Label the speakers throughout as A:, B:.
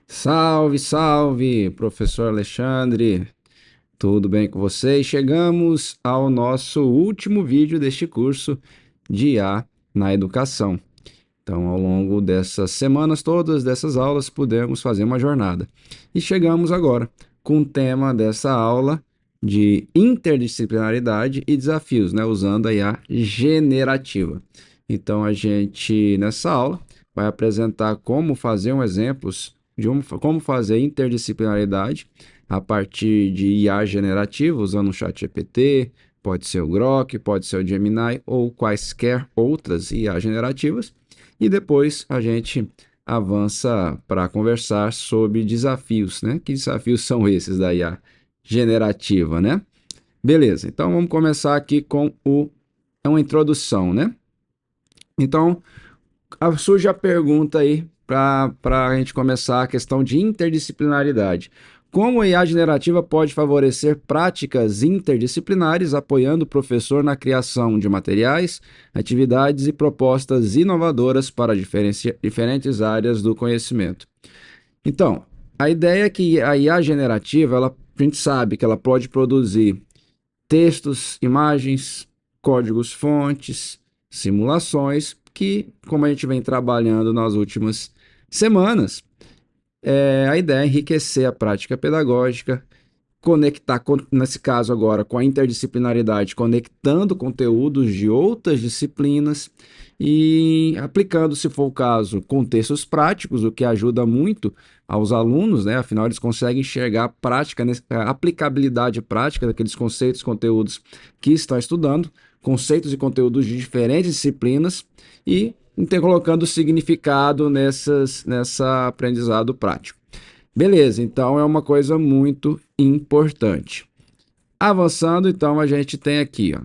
A: Salve, salve, professor Alexandre. Tudo bem com vocês? Chegamos ao nosso último vídeo deste curso de IA na educação. Então, ao longo dessas semanas todas, dessas aulas, pudemos fazer uma jornada. E chegamos agora com o tema dessa aula de interdisciplinaridade e desafios, né? Usando a IA generativa. Então, a gente, nessa aula, vai apresentar como fazer exemplos de como fazer interdisciplinaridade a partir de IA generativa, usando o ChatGPT, pode ser o Grok, pode ser o Gemini ou quaisquer outras IA generativas. E depois a gente avança para conversar sobre desafios, né? Que desafios são esses da IA generativa, né? Beleza, então vamos começar aqui com uma introdução, né? Então, surge a pergunta aí para a gente começar a questão de interdisciplinaridade. Como a IA generativa pode favorecer práticas interdisciplinares, apoiando o professor na criação de materiais, atividades e propostas inovadoras para diferentes áreas do conhecimento? Então, a ideia é que a IA generativa, a gente sabe que ela pode produzir textos, imagens, códigos-fontes, simulações, que, como a gente vem trabalhando nas últimas semanas, a ideia é enriquecer a prática pedagógica, conectar, nesse caso agora, com a interdisciplinaridade, conectando conteúdos de outras disciplinas e aplicando, se for o caso, contextos práticos, o que ajuda muito aos alunos, né? Afinal, eles conseguem enxergar a prática, a aplicabilidade prática daqueles conceitos, conteúdos que estão estudando, conceitos e conteúdos de diferentes disciplinas e colocando significado nessa aprendizado prático. Beleza, então é uma coisa muito importante. Avançando, então, a gente tem aqui, ó.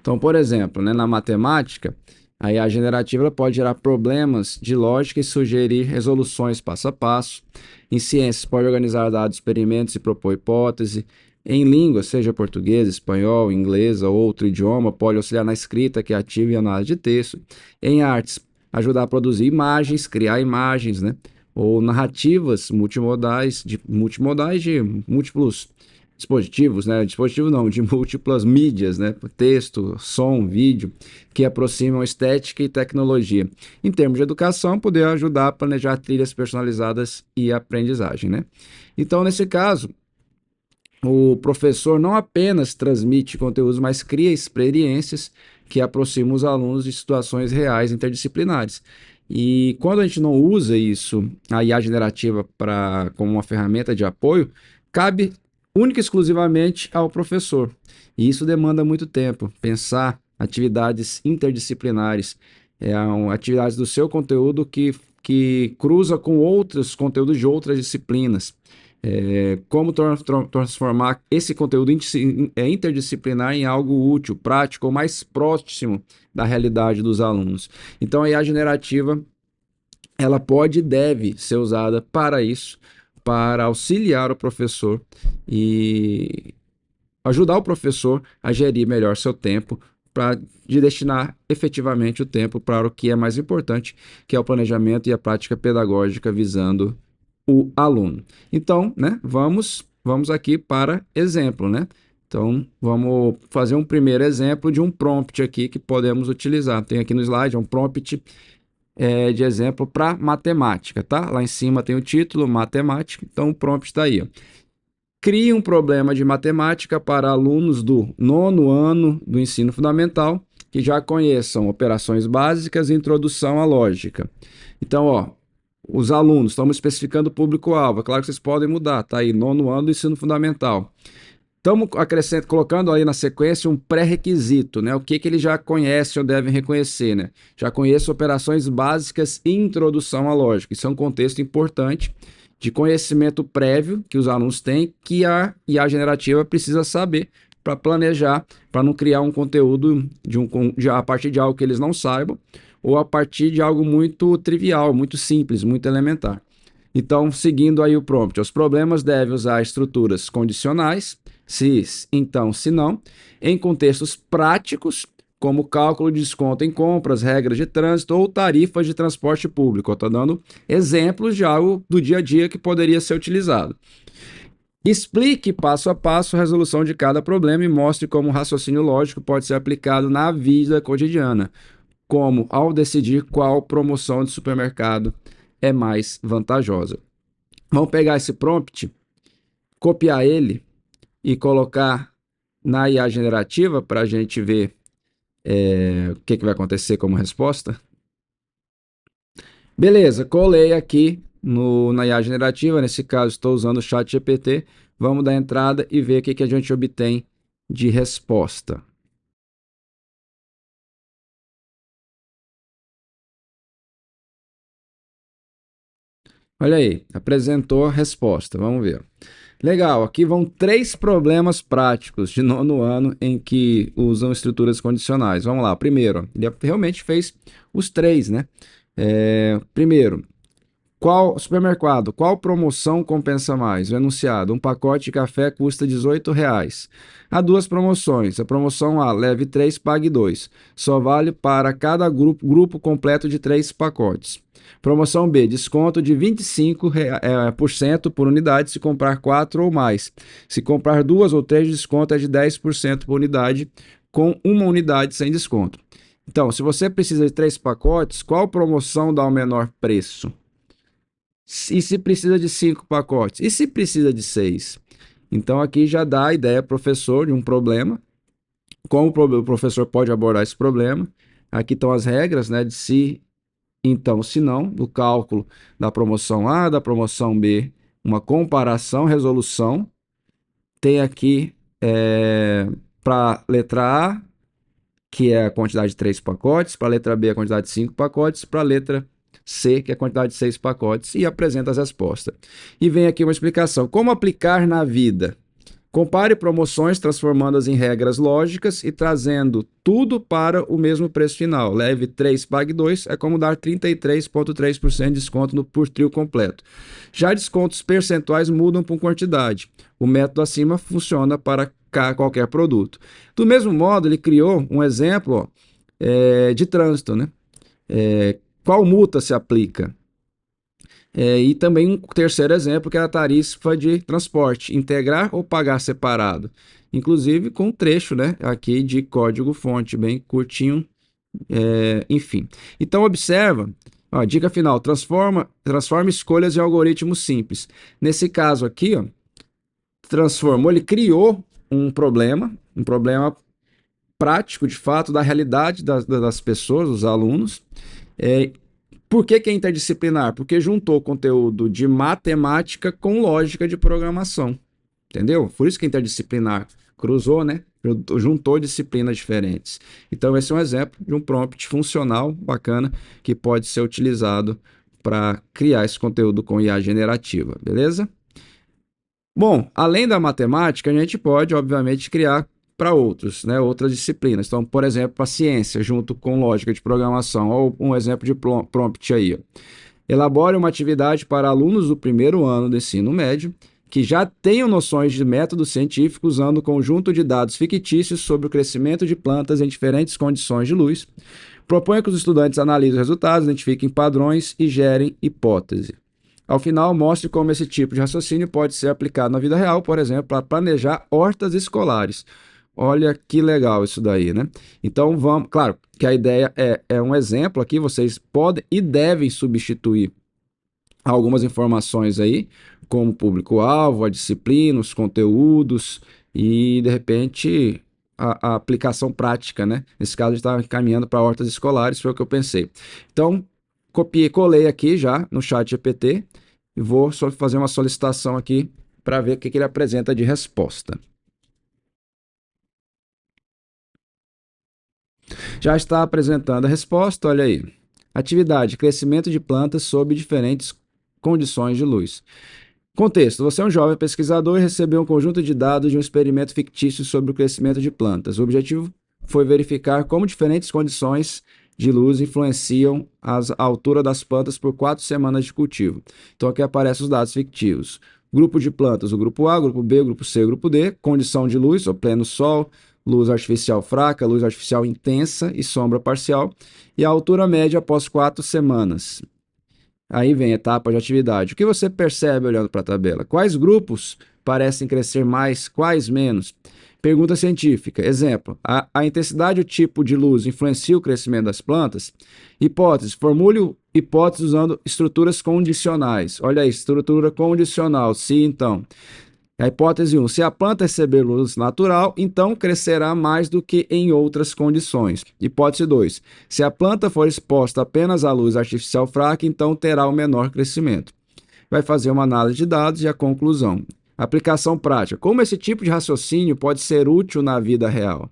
A: Então, por exemplo, né, na matemática, a IA generativa pode gerar problemas de lógica e sugerir resoluções passo a passo. Em ciências, pode organizar dados, experimentos e propor hipótese. Em línguas, seja português, espanhol, inglês ou outro idioma, pode auxiliar na escrita criativa e análise de texto. Em artes, ajudar a produzir imagens, criar imagens, né? Ou narrativas multimodais de múltiplos dispositivos, né? Dispositivo não, de múltiplas mídias, né? Texto, som, vídeo, que aproximam estética e tecnologia. Em termos de educação, poder ajudar a planejar trilhas personalizadas e aprendizagem, né? Então, nesse caso, o professor não apenas transmite conteúdos, mas cria experiências que aproximam os alunos de situações reais interdisciplinares. E quando a gente não usa isso, a IA generativa, como uma ferramenta de apoio, cabe única e exclusivamente ao professor. E isso demanda muito tempo. Pensar atividades interdisciplinares, atividades do seu conteúdo que cruza com outros conteúdos de outras disciplinas. Como transformar esse conteúdo interdisciplinar em algo útil, prático ou mais próximo da realidade dos alunos. Então, a IA generativa, ela pode e deve ser usada para isso, para auxiliar o professor e ajudar o professor a gerir melhor seu tempo, de destinar efetivamente o tempo para o que é mais importante, que é o planejamento e a prática pedagógica visando o aluno. Então, né, vamos aqui para exemplo, né? Então, vamos fazer um primeiro exemplo de um prompt aqui que podemos utilizar. Tem aqui no slide, um prompt de exemplo para matemática, tá? Lá em cima tem o título, matemática, então o prompt está aí, ó. Crie um problema de matemática para alunos do 9º ano do ensino fundamental que já conheçam operações básicas e introdução à lógica. Então, ó, os alunos, estamos especificando o público-alvo, é claro que vocês podem mudar, tá aí, 9º ano do ensino fundamental. Estamos colocando aí na sequência um pré-requisito, né? O que eles já conhecem ou devem reconhecer, né? Já conheço operações básicas e introdução à lógica. Isso é um contexto importante de conhecimento prévio que os alunos têm, que a IA generativa precisa saber para planejar, para não criar um conteúdo a partir de algo que eles não saibam ou a partir de algo muito trivial, muito simples, muito elementar. Então, seguindo aí o prompt, os problemas devem usar estruturas condicionais, se então, se não, em contextos práticos, como cálculo de desconto em compras, regras de trânsito ou tarifas de transporte público. Eu estou dando exemplos de algo do dia a dia que poderia ser utilizado. Explique passo a passo a resolução de cada problema e mostre como o raciocínio lógico pode ser aplicado na vida cotidiana, como ao decidir qual promoção de supermercado é mais vantajosa. Vamos pegar esse prompt, copiar ele e colocar na IA generativa para a gente ver o que vai acontecer como resposta. Beleza, colei aqui na IA generativa, nesse caso estou usando o ChatGPT. Vamos dar entrada e ver o que a gente obtém de resposta. Olha aí, apresentou a resposta, vamos ver. Legal, aqui vão 3 problemas práticos de 9º ano em que usam estruturas condicionais. Vamos lá, primeiro, ele realmente fez os 3, né? Primeiro, qual supermercado, qual promoção compensa mais? O enunciado, um pacote de café custa R$18. Há 2 promoções. A promoção A, leve 3, pague 2. Só vale para cada grupo completo de 3 pacotes. Promoção B, desconto de 25% por unidade se comprar 4 ou mais. Se comprar 2 ou 3, desconto é de 10% por unidade, com uma unidade sem desconto. Então, se você precisa de 3 pacotes, qual promoção dá o menor preço? E se precisa de 5 pacotes? E se precisa de 6? Então, aqui já dá a ideia, professor, de um problema. Como o professor pode abordar esse problema? Aqui estão as regras, né, de se, então, se não, do cálculo da promoção A, da promoção B, uma comparação, resolução. Tem aqui para a letra A, que é a quantidade de 3 pacotes, para a letra B, a quantidade de 5 pacotes, para a letra C, que é a quantidade de 6 pacotes, e apresenta as respostas. E vem aqui uma explicação. Como aplicar na vida? Compare promoções transformando-as em regras lógicas e trazendo tudo para o mesmo preço final. Leve 3, pague 2 é como dar 33,3% de desconto por trio completo. Já descontos percentuais mudam por quantidade. O método acima funciona para qualquer produto. Do mesmo modo, ele criou um exemplo de trânsito, né? Qual multa se aplica? E também um terceiro exemplo, que é a tarifa de transporte, integrar ou pagar separado. Inclusive com um trecho, né, aqui de código-fonte, bem curtinho, enfim. Então, observa, ó, dica final, transforma escolhas em algoritmos simples. Nesse caso aqui, ó, transformou, ele criou um problema prático, de fato, da realidade das pessoas, dos alunos. Por que é interdisciplinar? Porque juntou conteúdo de matemática com lógica de programação. Entendeu? Por isso que é interdisciplinar. Cruzou, né? Juntou disciplinas diferentes. Então, esse é um exemplo de um prompt funcional, bacana, que pode ser utilizado para criar esse conteúdo com IA generativa, beleza? Bom, além da matemática, a gente pode, obviamente, criar para outros, né, outras disciplinas. Então, por exemplo, a ciência, junto com lógica de programação, ou um exemplo de prompt aí. Ó. Elabore uma atividade para alunos do 1º ano do ensino médio que já tenham noções de método científico usando um conjunto de dados fictícios sobre o crescimento de plantas em diferentes condições de luz. Proponha que os estudantes analisem os resultados, identifiquem padrões e gerem hipóteses. Ao final, mostre como esse tipo de raciocínio pode ser aplicado na vida real, por exemplo, para planejar hortas escolares. Olha que legal isso daí, né? Então vamos, claro que a ideia é um exemplo aqui, vocês podem e devem substituir algumas informações aí, como público-alvo, a disciplina, os conteúdos e, de repente, a aplicação prática, né? Nesse caso, a gente está caminhando para hortas escolares, foi o que eu pensei. Então, copiei, colei aqui já no ChatGPT e vou só fazer uma solicitação aqui para ver o que ele apresenta de resposta. Já está apresentando a resposta, olha aí. Atividade, crescimento de plantas sob diferentes condições de luz. Contexto, você é um jovem pesquisador e recebeu um conjunto de dados de um experimento fictício sobre o crescimento de plantas. O objetivo foi verificar como diferentes condições de luz influenciam a altura das plantas por 4 semanas de cultivo. Então aqui aparecem os dados fictícios. Grupo de plantas, o grupo A, grupo B, grupo C, grupo D, condição de luz, o pleno sol, luz artificial fraca, luz artificial intensa e sombra parcial, e a altura média após 4 semanas. Aí vem etapa de atividade. O que você percebe olhando para a tabela? Quais grupos parecem crescer mais, quais menos? Pergunta científica. Exemplo, a intensidade e o tipo de luz influencia o crescimento das plantas? Hipótese. Formule hipótese usando estruturas condicionais. Olha aí, estrutura condicional. Se então. A hipótese 1. Se a planta receber luz natural, então crescerá mais do que em outras condições. Hipótese 2. Se a planta for exposta apenas à luz artificial fraca, então terá o menor crescimento. Vai fazer uma análise de dados e a conclusão. Aplicação prática. Como esse tipo de raciocínio pode ser útil na vida real?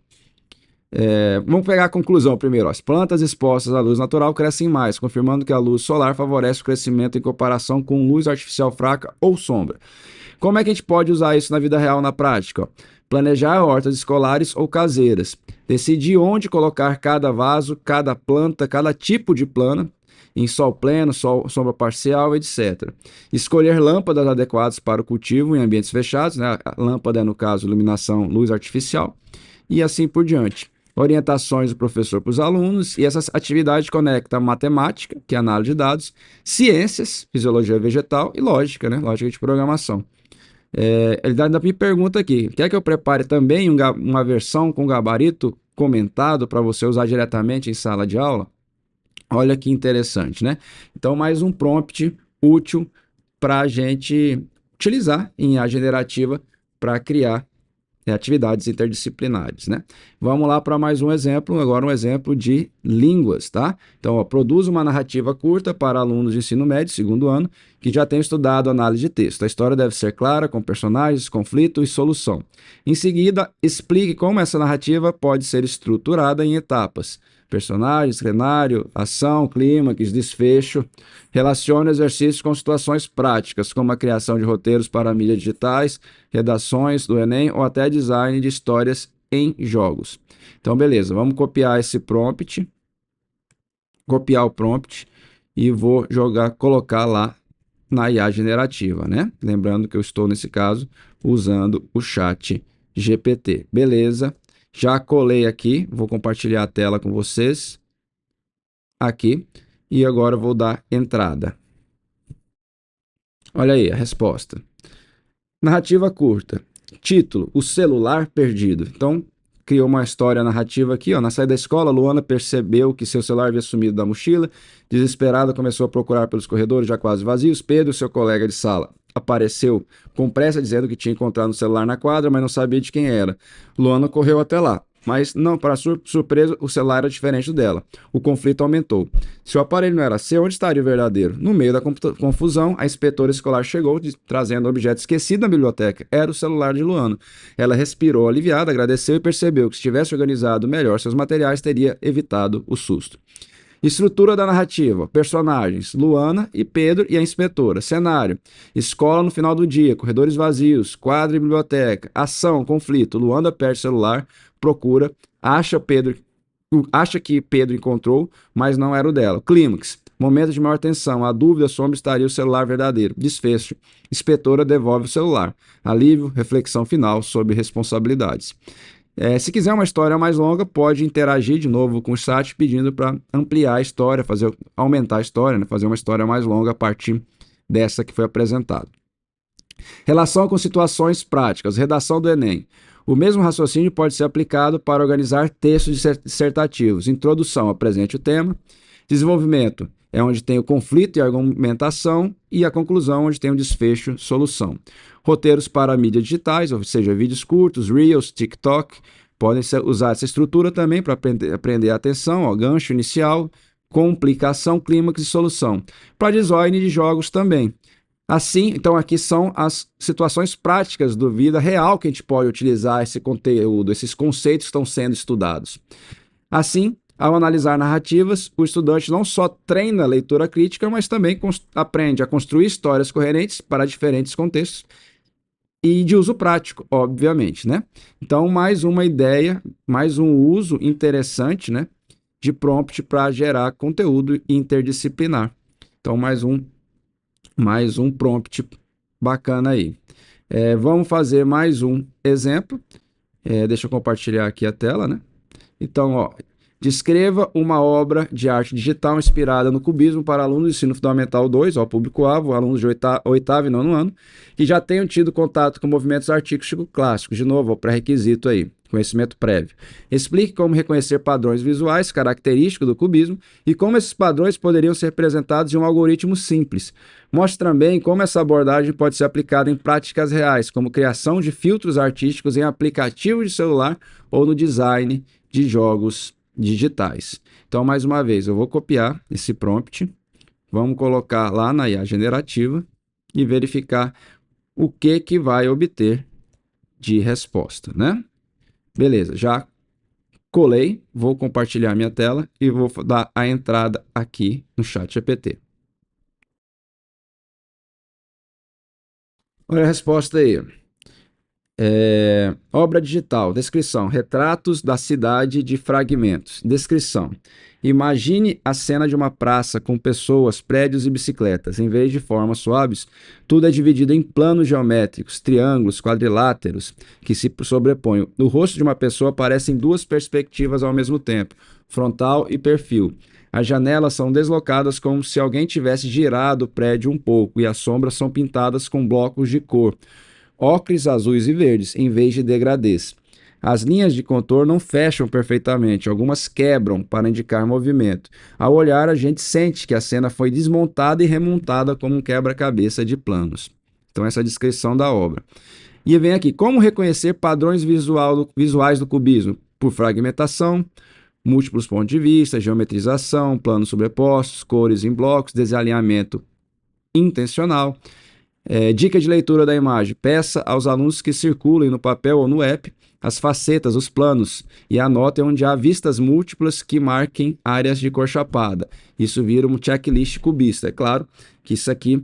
A: Vamos pegar a conclusão primeiro. As plantas expostas à luz natural crescem mais, confirmando que a luz solar favorece o crescimento em comparação com luz artificial fraca ou sombra. Como é que a gente pode usar isso na vida real, na prática? Planejar hortas escolares ou caseiras. Decidir onde colocar cada vaso, cada planta, cada tipo de planta, em sol pleno, sombra parcial, etc. Escolher lâmpadas adequadas para o cultivo em ambientes fechados, né? A lâmpada, no caso, iluminação, luz artificial, e assim por diante. Orientações do professor para os alunos, e essas atividades conectam matemática, que é análise de dados, ciências, fisiologia vegetal e lógica, né? Lógica de programação. Ele ainda me pergunta aqui, quer que eu prepare também uma versão com gabarito comentado para você usar diretamente em sala de aula? Olha que interessante, né? Então, mais um prompt útil para a gente utilizar em IA generativa para criar atividades interdisciplinares, né? Vamos lá para mais um exemplo, agora um exemplo de línguas, tá? Então, ó, produz uma narrativa curta para alunos de ensino médio, segundo ano, que já tenham estudado análise de texto. A história deve ser clara, com personagens, conflito e solução. Em seguida, explique como essa narrativa pode ser estruturada em etapas. Personagens, cenário, ação, clímax, desfecho. Relacione exercícios com situações práticas, como a criação de roteiros para mídias digitais, redações do Enem ou até design de histórias em jogos. Então, beleza, vamos copiar esse prompt, copiar o prompt e vou colocar lá na IA generativa, né? Lembrando que eu estou, nesse caso, usando o chat GPT. Beleza, já colei aqui, vou compartilhar a tela com vocês aqui e agora vou dar entrada. Olha aí a resposta. Narrativa curta. Título: O celular perdido. Então, criou uma história narrativa aqui, ó. Na saída da escola, Luana percebeu que seu celular havia sumido da mochila. Desesperada, começou a procurar pelos corredores já quase vazios. Pedro, seu colega de sala, apareceu com pressa dizendo que tinha encontrado o celular na quadra, mas não sabia de quem era. Luana correu até lá. Mas, não, para surpresa, o celular era diferente do dela. O conflito aumentou. Se o aparelho não era seu, onde estaria o verdadeiro? No meio da confusão, a inspetora escolar chegou, trazendo um objeto esquecido na biblioteca. Era o celular de Luana. Ela respirou aliviada, agradeceu e percebeu que se tivesse organizado melhor seus materiais, teria evitado o susto. Estrutura da narrativa: personagens, Luana e Pedro e a inspetora. Cenário: escola no final do dia, corredores vazios, quadra e biblioteca. Ação, conflito: Luana perde o celular, procura, acha que Pedro encontrou, mas não era o dela. Clímax: momento de maior tensão, a dúvida sobre onde estaria o celular verdadeiro. Desfecho: inspetora devolve o celular. Alívio, reflexão final sobre responsabilidades. Se quiser uma história mais longa, pode interagir de novo com o chat pedindo para ampliar a história, aumentar a história, né? Fazer uma história mais longa a partir dessa que foi apresentada. Relação com situações práticas, redação do Enem. O mesmo raciocínio pode ser aplicado para organizar textos dissertativos. Introdução: apresente o tema. Desenvolvimento é onde tem o conflito e a argumentação, e a conclusão, onde tem o desfecho, solução. Roteiros para mídias digitais, ou seja, vídeos curtos, Reels, TikTok, podem usar essa estrutura também para aprender a atenção, ó, gancho inicial, complicação, clímax e solução. Para design de jogos também. Assim, então aqui são as situações práticas da vida real que a gente pode utilizar esse conteúdo, esses conceitos que estão sendo estudados. Assim, ao analisar narrativas, o estudante não só treina a leitura crítica, mas também aprende a construir histórias coerentes para diferentes contextos e de uso prático, obviamente, né? Então, mais uma ideia, mais um uso interessante, né, de prompt para gerar conteúdo interdisciplinar. Então, mais um prompt bacana aí. Vamos fazer mais um exemplo. Deixa eu compartilhar aqui a tela, né? Então, ó, descreva uma obra de arte digital inspirada no cubismo para alunos do ensino fundamental 2, ó, público-alvo, alunos de oitavo e nono ano, que já tenham tido contato com movimentos artísticos clássicos. De novo, o pré-requisito aí, conhecimento prévio. Explique como reconhecer padrões visuais característicos do cubismo e como esses padrões poderiam ser representados em um algoritmo simples. Mostre também como essa abordagem pode ser aplicada em práticas reais, como criação de filtros artísticos em aplicativos de celular ou no design de jogos digitais. Então, mais uma vez, eu vou copiar esse prompt, vamos colocar lá na IA generativa e verificar o que vai obter de resposta, né? Beleza, já colei, vou compartilhar minha tela e vou dar a entrada aqui no ChatGPT. Olha a resposta aí. Obra digital, descrição, retratos da cidade de fragmentos. Descrição. Imagine a cena de uma praça com pessoas, prédios e bicicletas. Em vez de formas suaves, tudo é dividido em planos geométricos, triângulos, quadriláteros, que se sobrepõem. No rosto de uma pessoa aparecem duas perspectivas ao mesmo tempo, frontal e perfil. As janelas são deslocadas como se alguém tivesse girado o prédio um pouco, e as sombras são pintadas com blocos de cor, ocres azuis e verdes, em vez de degradês. As linhas de contorno não fecham perfeitamente, algumas quebram para indicar movimento. Ao olhar, a gente sente que a cena foi desmontada e remontada como um quebra-cabeça de planos. Então, essa é a descrição da obra. E vem aqui, como reconhecer padrões visuais do cubismo? Por fragmentação, múltiplos pontos de vista, geometrização, planos sobrepostos, cores em blocos, desalinhamento intencional. Dica de leitura da imagem. Peça aos alunos que circulem no papel ou no app as facetas, os planos, e anotem onde há vistas múltiplas que marquem áreas de cor chapada. Isso vira um checklist cubista. É claro que isso aqui,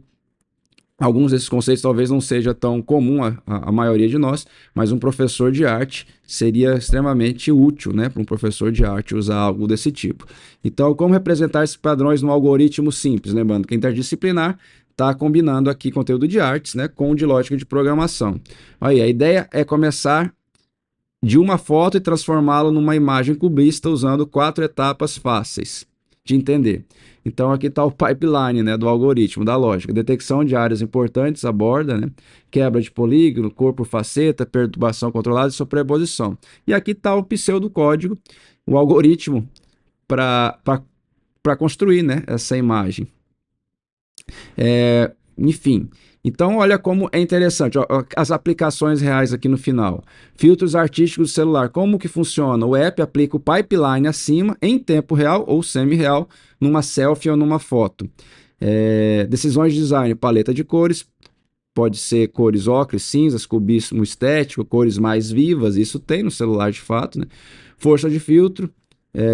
A: alguns desses conceitos talvez não seja tão comum a maioria de nós, mas um professor de arte seria extremamente útil, né, para um professor de arte usar algo desse tipo. Então, como representar esses padrões num algoritmo simples? Lembrando que é interdisciplinar, está combinando aqui conteúdo de artes, né, com o de lógica de programação. Aí, a ideia é começar de uma foto e transformá-lo numa imagem cubista usando 4 etapas fáceis de entender. Então aqui está o pipeline, né, do algoritmo, da lógica. Detecção de áreas importantes, aborda, né, quebra de polígono, cor por faceta, perturbação controlada e sobreposição. E aqui está o pseudocódigo, o algoritmo para construir, né, essa imagem. Enfim, então olha como é interessante, ó, as aplicações reais aqui no final. Filtros artísticos do celular, como que funciona? O app aplica o pipeline acima em tempo real ou semi-real numa selfie ou numa foto. Decisões de design, paleta de cores, pode ser cores ocres, cinzas, cubismo estético, cores mais vivas, isso tem no celular de fato, né? Força de filtro,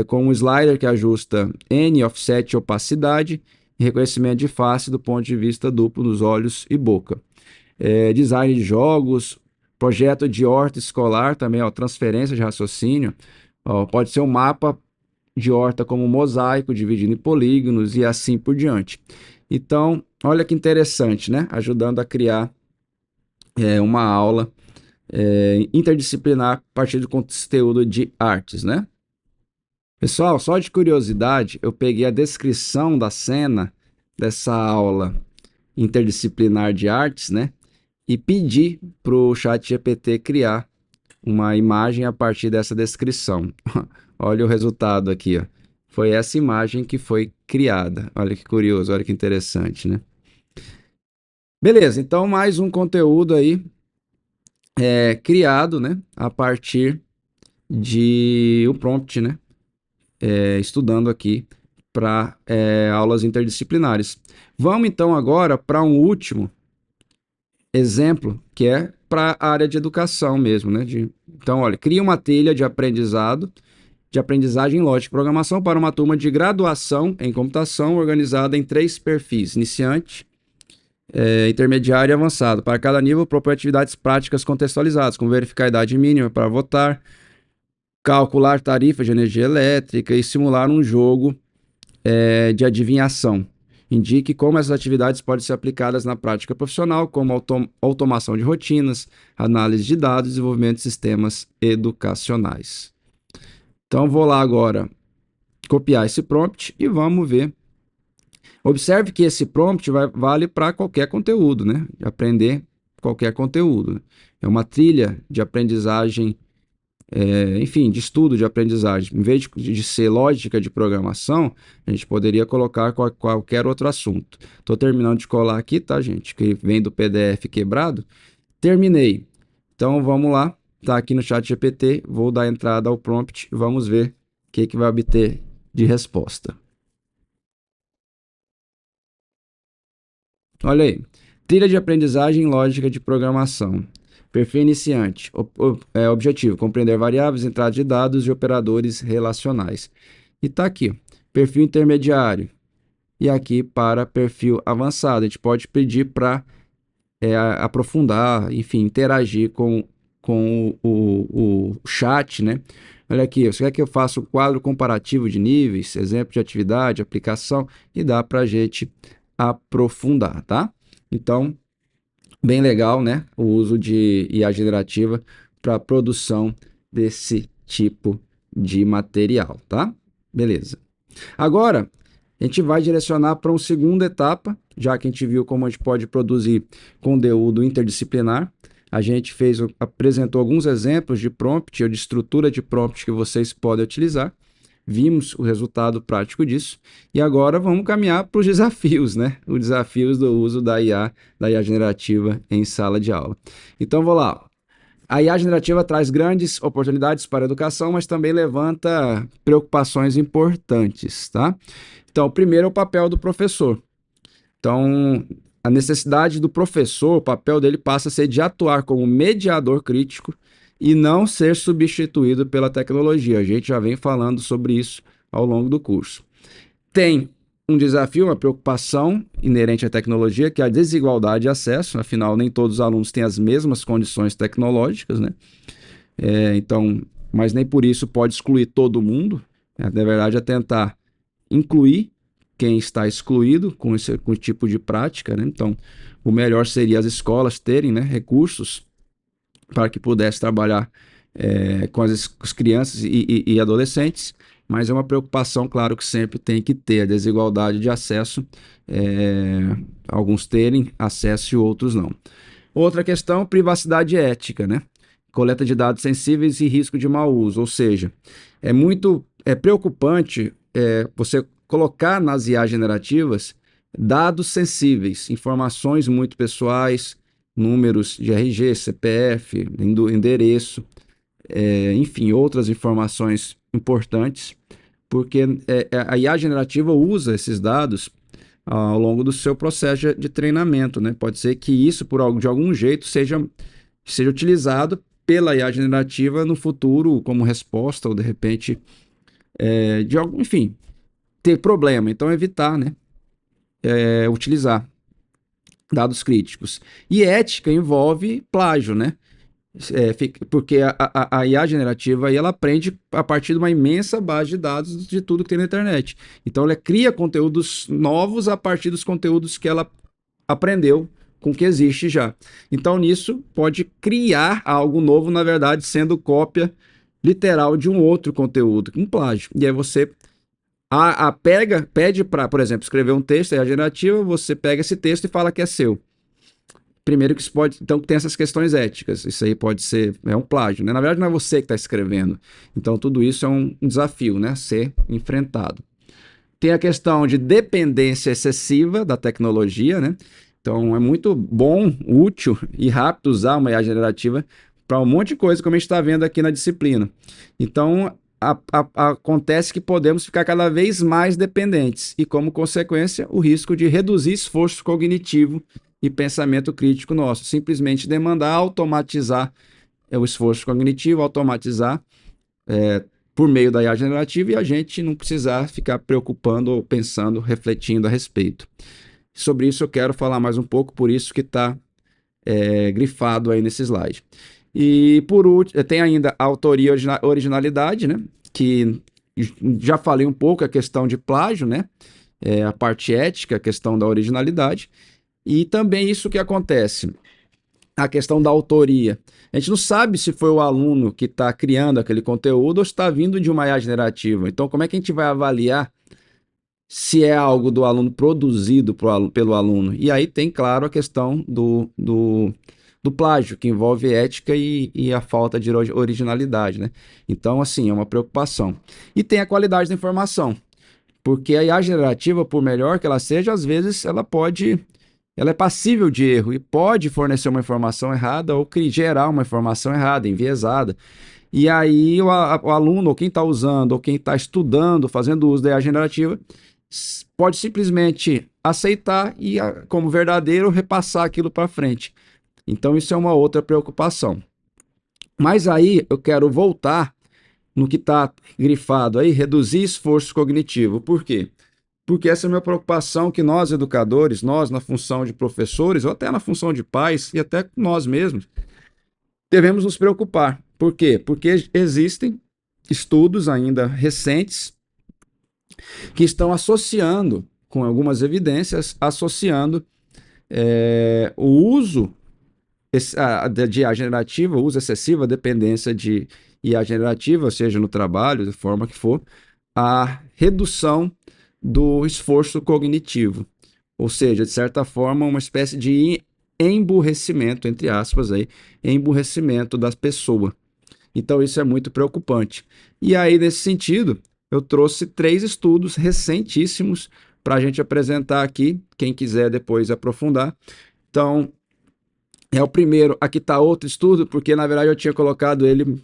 A: com um slider que ajusta N, offset e opacidade, e reconhecimento de face do ponto de vista duplo dos olhos e boca. Design de jogos, projeto de horta escolar também, ó, transferência de raciocínio, ó, pode ser um mapa de horta como um mosaico, dividido em polígonos e assim por diante. Então, olha que interessante, né? Ajudando a criar uma aula interdisciplinar a partir do conteúdo de artes, né? Pessoal, só de curiosidade, eu peguei a descrição da cena dessa aula interdisciplinar de artes, né? E pedi para o ChatGPT criar uma imagem a partir dessa descrição. Olha o resultado aqui, ó. Foi essa imagem que foi criada. Olha que curioso, olha que interessante, né? Beleza, então mais um conteúdo aí criado, né? A partir de o prompt, né? Estudando aqui para aulas interdisciplinares. Vamos então agora para um último exemplo, que é para a área de educação mesmo, né? Então, olha, cria uma trilha de aprendizagem lógica e programação para uma turma de graduação em computação organizada em 3 perfis: iniciante, intermediário e avançado. Para cada nível, propõe atividades práticas contextualizadas, como verificar a idade mínima para votar, calcular tarifa de energia elétrica e simular um jogo de adivinhação. Indique como essas atividades podem ser aplicadas na prática profissional, como automação de rotinas, análise de dados, desenvolvimento de sistemas educacionais. Então, vou lá agora copiar esse prompt e vamos ver. Observe que esse prompt vale para qualquer conteúdo, né? Aprender qualquer conteúdo. É uma trilha de aprendizagem, enfim, de estudo de aprendizagem. Em vez de ser lógica de programação, a gente poderia colocar qualquer outro assunto. Estou terminando de colar aqui, tá, gente? Que vem do PDF quebrado. Terminei. Então, vamos lá. Está aqui no chat GPT. Vou dar entrada ao prompt e vamos ver o que vai obter de resposta. Olha aí. Trilha de aprendizagem lógica de programação. Perfil iniciante. Objetivo: compreender variáveis, entrada de dados e operadores relacionais. E está aqui. Perfil intermediário. E aqui para perfil avançado. A gente pode pedir para aprofundar, enfim, interagir com o chat, né? Olha aqui, você quer que eu faça um quadro comparativo de níveis, exemplo de atividade, aplicação, e dá para a gente aprofundar, tá? Então, bem legal, né? O uso de IA generativa para a produção desse tipo de material, tá? Beleza. Agora, a gente vai direcionar para uma segunda etapa, já que a gente viu como a gente pode produzir conteúdo interdisciplinar. A gente apresentou alguns exemplos de prompt ou de estrutura de prompt que vocês podem utilizar. Vimos o resultado prático disso. E agora vamos caminhar para os desafios, né? Os desafios do uso da IA generativa em sala de aula. Então, vou lá. A IA generativa traz grandes oportunidades para a educação, mas também levanta preocupações importantes, tá? Então, primeiro é o papel do professor. Então, a necessidade do professor, o papel dele passa a ser de atuar como mediador crítico e não ser substituído pela tecnologia. A gente já vem falando sobre isso ao longo do curso. Tem um desafio, uma preocupação inerente à tecnologia, que é a desigualdade de acesso. Afinal, nem todos os alunos têm as mesmas condições tecnológicas, né? Então, mas nem por isso pode excluir todo mundo. Na verdade, é tentar incluir quem está excluído com esse tipo de prática, né? Então, o melhor seria as escolas terem, né, recursos para que pudesse trabalhar com as crianças e adolescentes, mas é uma preocupação, claro, que sempre tem que ter a desigualdade de acesso, alguns terem acesso e outros não. Outra questão, privacidade ética, né? Coleta de dados sensíveis e risco de mau uso, ou seja, é muito preocupante você colocar nas IA generativas dados sensíveis, informações muito pessoais, números de RG, CPF, endereço, enfim, outras informações importantes, porque a IA generativa usa esses dados ao longo do seu processo de treinamento, né? Pode ser que isso, de algum jeito, seja utilizado pela IA generativa no futuro como resposta, ou de repente, enfim, ter problema. Então, evitar, né? Utilizar dados críticos. E ética envolve plágio, né? Porque a IA generativa aí, ela aprende a partir de uma imensa base de dados de tudo que tem na internet. Então, ela cria conteúdos novos a partir dos conteúdos que ela aprendeu com o que existe já. Então, nisso, pode criar algo novo, na verdade, sendo cópia literal de um outro conteúdo, um plágio. E aí você pede para, por exemplo, escrever um texto, IA generativa, você pega esse texto e fala que é seu. Primeiro que isso pode, então tem essas questões éticas, isso aí pode ser, um plágio, né? Na verdade não é você que está escrevendo, então tudo isso é um desafio, né? A ser enfrentado. Tem a questão de dependência excessiva da tecnologia, né? Então é muito bom, útil e rápido usar uma IA generativa para um monte de coisa, como a gente está vendo aqui na disciplina. Então acontece que podemos ficar cada vez mais dependentes e, como consequência, o risco de reduzir esforço cognitivo e pensamento crítico nosso. Simplesmente demandar automatizar o esforço cognitivo, automatizar por meio da IA generativa e a gente não precisar ficar preocupando ou pensando, refletindo a respeito. Sobre isso eu quero falar mais um pouco, por isso que está grifado aí nesse slide. E por último, tem ainda a autoria e originalidade, né? Que já falei um pouco, a questão de plágio, né? a parte ética, a questão da originalidade, e também isso que acontece, a questão da autoria. A gente não sabe se foi o aluno que está criando aquele conteúdo ou se está vindo de uma IA generativa. Então, como é que a gente vai avaliar se é algo do aluno produzido pelo aluno? E aí tem, claro, a questão do plágio, que envolve ética e a falta de originalidade, né? Então, assim, é uma preocupação. E tem a qualidade da informação, porque a IA generativa, por melhor que ela seja, às vezes ela é passível de erro e pode fornecer uma informação errada ou gerar uma informação errada, enviesada. E aí o aluno, ou quem está usando, ou quem está estudando, fazendo uso da IA generativa, pode simplesmente aceitar e, como verdadeiro, repassar aquilo para frente. Então isso é uma outra preocupação. Mas aí eu quero voltar no que está grifado aí, reduzir esforço cognitivo. Por quê? Porque essa é a minha preocupação, que nós educadores, nós na função de professores, ou até na função de pais, e até nós mesmos, devemos nos preocupar. Por quê? Porque existem estudos ainda recentes que estão associando, com algumas evidências, associando o uso de IA generativa, o uso excessivo, a dependência de IA generativa, seja no trabalho, de forma que for, a redução do esforço cognitivo. Ou seja, de certa forma, uma espécie de emburrecimento, entre aspas, aí, emburrecimento das pessoas. Então, isso é muito preocupante. E aí, nesse sentido, eu trouxe 3 estudos recentíssimos para a gente apresentar aqui, quem quiser depois aprofundar. Então, é o primeiro. Aqui está outro estudo, porque na verdade eu tinha colocado ele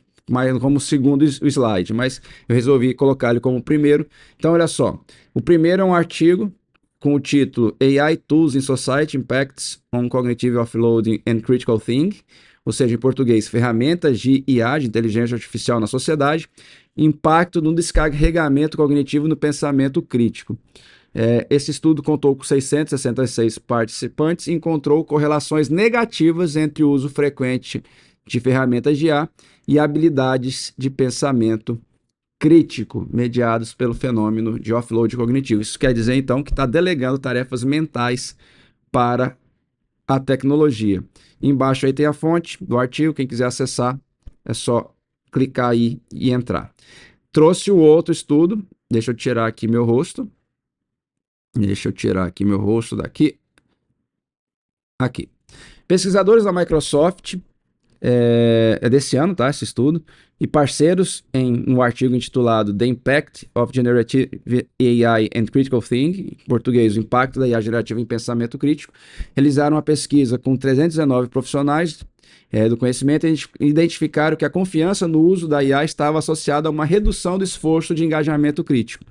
A: como segundo slide, mas eu resolvi colocar ele como primeiro. Então, olha só. O primeiro é um artigo com o título AI Tools in Society Impacts on Cognitive Offloading and Critical Thinking, ou seja, em português, ferramentas de IA, de inteligência artificial na sociedade, impacto no descarregamento cognitivo no pensamento crítico. Esse estudo contou com 666 participantes e encontrou correlações negativas entre o uso frequente de ferramentas de IA e habilidades de pensamento crítico mediados pelo fenômeno de offload cognitivo. Isso quer dizer, então, que está delegando tarefas mentais para a tecnologia. Embaixo aí tem a fonte do artigo, quem quiser acessar é só clicar aí e entrar. Trouxe o outro estudo, deixa eu tirar aqui meu rosto. Deixa eu tirar aqui meu rosto daqui. Aqui. Pesquisadores da Microsoft, desse ano, tá? Esse estudo, e parceiros no artigo intitulado The Impact of Generative AI and Critical Thinking, em português, o impacto da IA generativa em pensamento crítico, realizaram uma pesquisa com 319 profissionais do conhecimento e identificaram que a confiança no uso da IA estava associada a uma redução do esforço de engajamento crítico.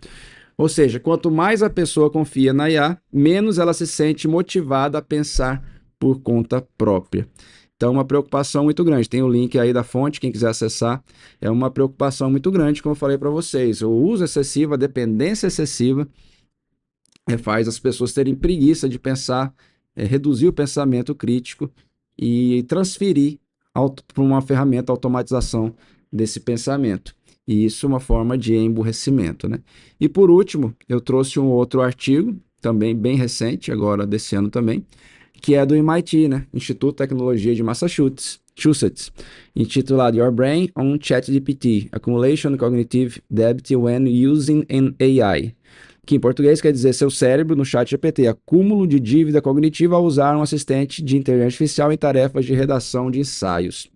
A: Ou seja, quanto mais a pessoa confia na IA, menos ela se sente motivada a pensar por conta própria. Então, uma preocupação muito grande. Tem o link aí da fonte, quem quiser acessar. É uma preocupação muito grande, como eu falei para vocês. O uso excessivo, a dependência excessiva, faz as pessoas terem preguiça de pensar, reduzir o pensamento crítico e transferir para uma ferramenta automatização desse pensamento. E isso é uma forma de emburrecimento, né? E por último, eu trouxe um outro artigo, também bem recente, agora desse ano também, que é do MIT, né? Instituto de Tecnologia de Massachusetts, intitulado Your Brain on ChatGPT, Accumulation Cognitive Debt When Using an AI, que em português quer dizer seu cérebro no ChatGPT, acúmulo de dívida cognitiva ao usar um assistente de inteligência artificial em tarefas de redação de ensaios.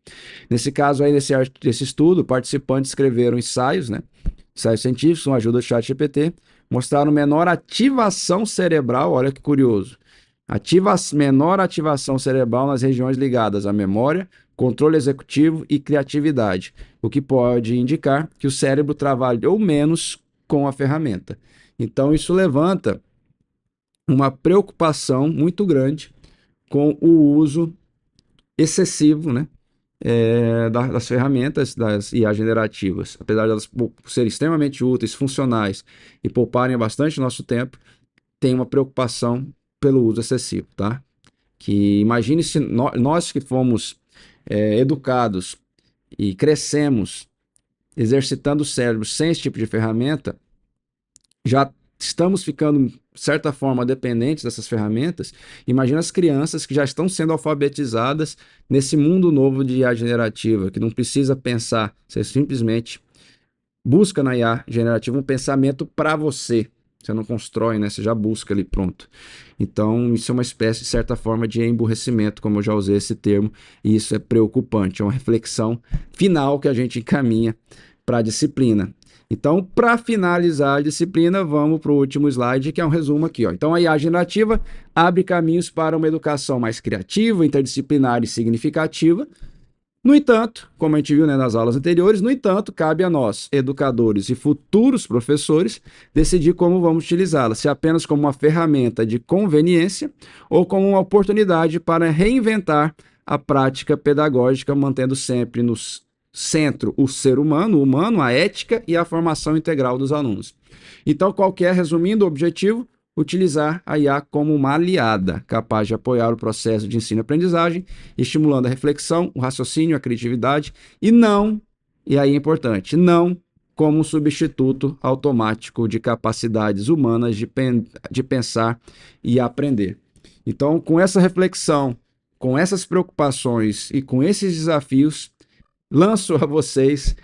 A: Nesse caso aí, nesse estudo, participantes escreveram ensaios, né? Ensaios científicos com a ajuda do ChatGPT, mostraram menor ativação cerebral, olha que curioso, menor ativação cerebral nas regiões ligadas à memória, controle executivo e criatividade, o que pode indicar que o cérebro trabalhou menos com a ferramenta. Então, isso levanta uma preocupação muito grande com o uso excessivo, né, das ferramentas das IA generativas. Apesar de elas serem extremamente úteis, funcionais e pouparem bastante nosso tempo, tem uma preocupação pelo uso excessivo, tá? Que imagine se nós que fomos educados e crescemos exercitando o cérebro sem esse tipo de ferramenta, já estamos ficando, de certa forma, dependentes dessas ferramentas, imagina as crianças que já estão sendo alfabetizadas nesse mundo novo de IA generativa, que não precisa pensar, você simplesmente busca na IA generativa um pensamento para você. Você não constrói, né? Você já busca ali pronto. Então, isso é uma espécie, de certa forma, de emburrecimento, como eu já usei esse termo, e isso é preocupante. É uma reflexão final que a gente encaminha para a disciplina. Então, para finalizar a disciplina, vamos para o último slide, que é um resumo aqui. Ó. Então, a IA generativa abre caminhos para uma educação mais criativa, interdisciplinar e significativa. No entanto, como a gente viu, né, nas aulas anteriores, no entanto, cabe a nós, educadores e futuros professores, decidir como vamos utilizá-la, se apenas como uma ferramenta de conveniência ou como uma oportunidade para reinventar a prática pedagógica, mantendo sempre no centro o ser humano, o humano, a ética e a formação integral dos alunos. Então, qual que é, resumindo, o objetivo? Utilizar a IA como uma aliada, capaz de apoiar o processo de ensino-aprendizagem, estimulando a reflexão, o raciocínio, a criatividade, e não, e aí é importante, não como um substituto automático de capacidades humanas de pensar e aprender. Então, com essa reflexão, com essas preocupações e com esses desafios, lanço a vocês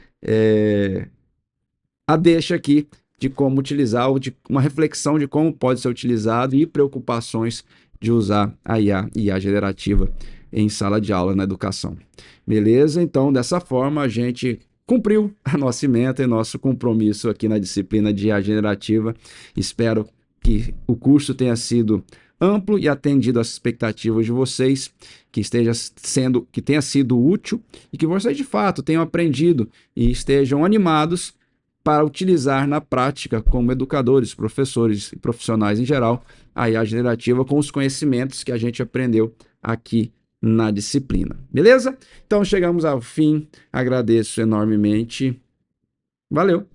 A: a deixa aqui de como utilizar, ou de uma reflexão de como pode ser utilizado e preocupações de usar a IA e a generativa em sala de aula na educação. Beleza? Então, dessa forma, a gente cumpriu a nossa ementa e nosso compromisso aqui na disciplina de IA generativa. Espero que o curso tenha sido amplo e atendido às expectativas de vocês, que tenha sido útil e que vocês de fato tenham aprendido e estejam animados para utilizar na prática como educadores, professores e profissionais em geral a IA generativa com os conhecimentos que a gente aprendeu aqui na disciplina. Beleza? Então chegamos ao fim. Agradeço enormemente. Valeu!